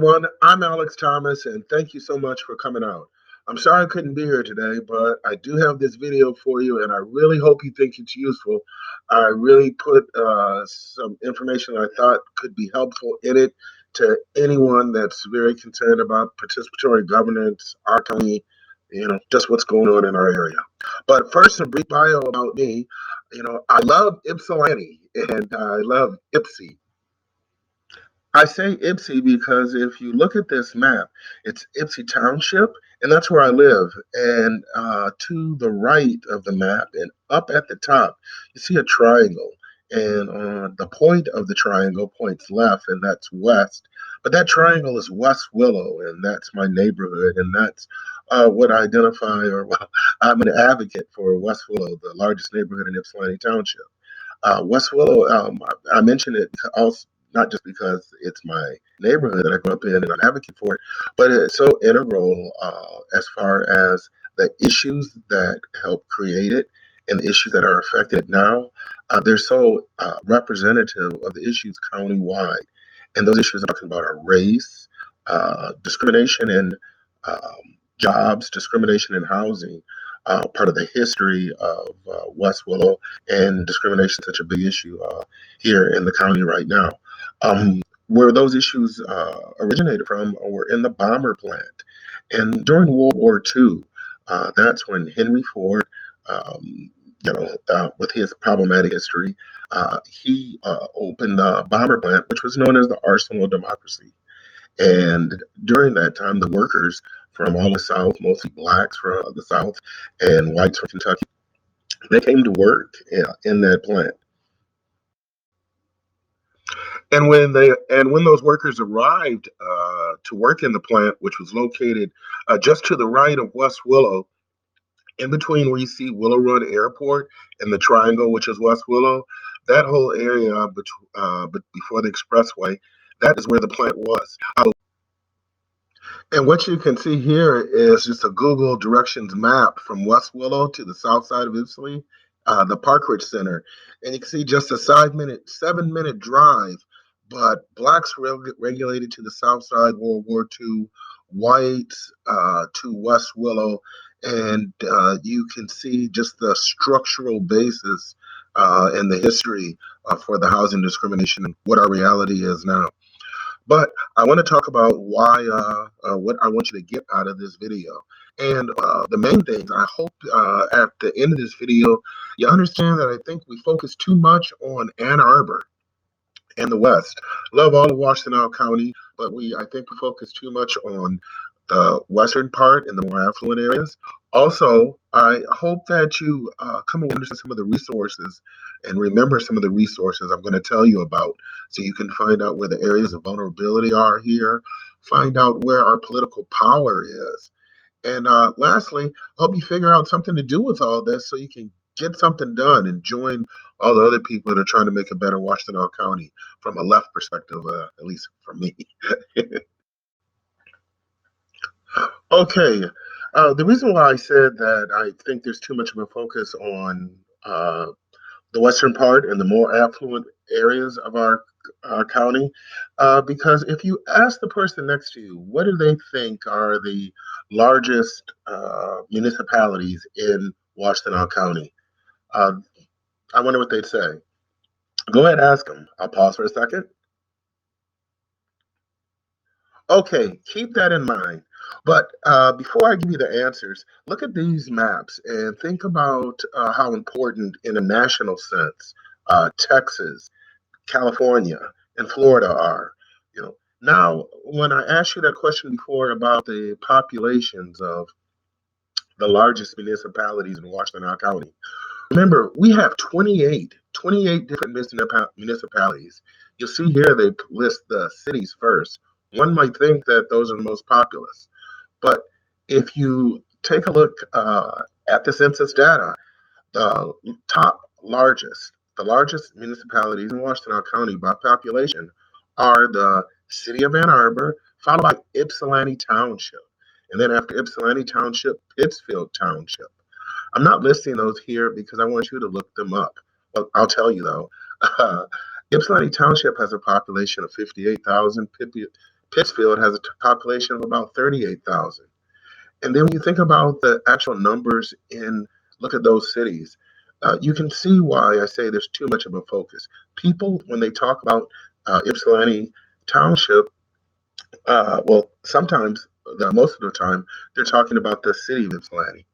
everyone. I'm Alex Thomas, and thank you so much for coming out. I'm sorry I couldn't be here today, but I do have this video for you, and I really hope you think it's useful. I really put some information I thought could be helpful in it to anyone that's very concerned about participatory governance, our county, just what's going on in our area. But first, a brief bio about me. I love Ypsilanti, and I love Ipsy. I say Ipsy because if you look at this map, it's Ipsy Township, and that's where I live. And to the right of the map and up at the top, you see a triangle. And the point of the triangle points left, and that's west. But that triangle is West Willow, and that's my neighborhood, and that's what I identify, or well, I'm an advocate for West Willow, the largest neighborhood in Ypsilanti Township. West Willow, I mentioned it also not just because it's my neighborhood that I grew up in and I'm advocate for it, but it's so integral as far as the issues that help create it and the issues that are affected now. They're so representative of the issues countywide. And those issues I'm talking about are race, discrimination in jobs, discrimination in housing, part of the history of West Willow, and discrimination is such a big issue here in the county right now. Where those issues originated from were in the bomber plant. And during World War II, that's when Henry Ford, with his problematic history, he opened the bomber plant, which was known as the Arsenal of Democracy. And during that time, the workers from all the South, mostly blacks from the South and whites from Kentucky, they came to work in that plant. And when those workers arrived to work in the plant, which was located just to the right of West Willow, in between where you see Willow Run Airport and the triangle, which is West Willow, that whole area before the expressway, that is where the plant was. And what you can see here is just a Google directions map from West Willow to the south side of Ypsilanti, the Parkridge Center. And you can see just a 7-minute drive, but blacks regulated to the south side, World War II, whites to West Willow. And you can see just the structural basis and the history for the housing discrimination and what our reality is now. But I want to talk about why, what I want you to get out of this video. And the main things, I hope at the end of this video, you understand that I think we focus too much on Ann Arbor and the West. Love all of Washtenaw County, but I think we focus too much on the western part and the more affluent areas. Also, I hope that you come and understand some of the resources and remember some of the resources I'm going to tell you about so you can find out where the areas of vulnerability are here, find out where our political power is. And lastly, I hope you figure out something to do with all this so you can get something done and join all the other people that are trying to make a better Washtenaw County from a left perspective, at least for me. Okay. The reason why I said that I think there's too much of a focus on the western part and the more affluent areas of our county, because if you ask the person next to you, what do they think are the largest municipalities in Washtenaw County? Uh, I wonder what they'd say. Go ahead, ask them. I'll pause for a second. Okay, keep that in mind. But before I give you the answers, look at these maps and think about how important in a national sense Texas, California, and Florida are. Now, when I asked you that question before about the populations of the largest municipalities in Washtenaw County, remember, we have 28 different municipalities. You'll see here they list the cities first. One might think that those are the most populous. But if you take a look at the census data, the the largest municipalities in Washtenaw County by population are the city of Ann Arbor, followed by Ypsilanti Township. And then after Ypsilanti Township, Pittsfield Township. I'm not listing those here because I want you to look them up. Well, I'll tell you though. Ypsilanti Township has a population of 58,000. Pittsfield has a population of about 38,000. And then when you think about the actual numbers in, look at those cities, you can see why I say there's too much of a focus. People, when they talk about Ypsilanti Township, well, sometimes, most of the time, they're talking about the city of Ypsilanti.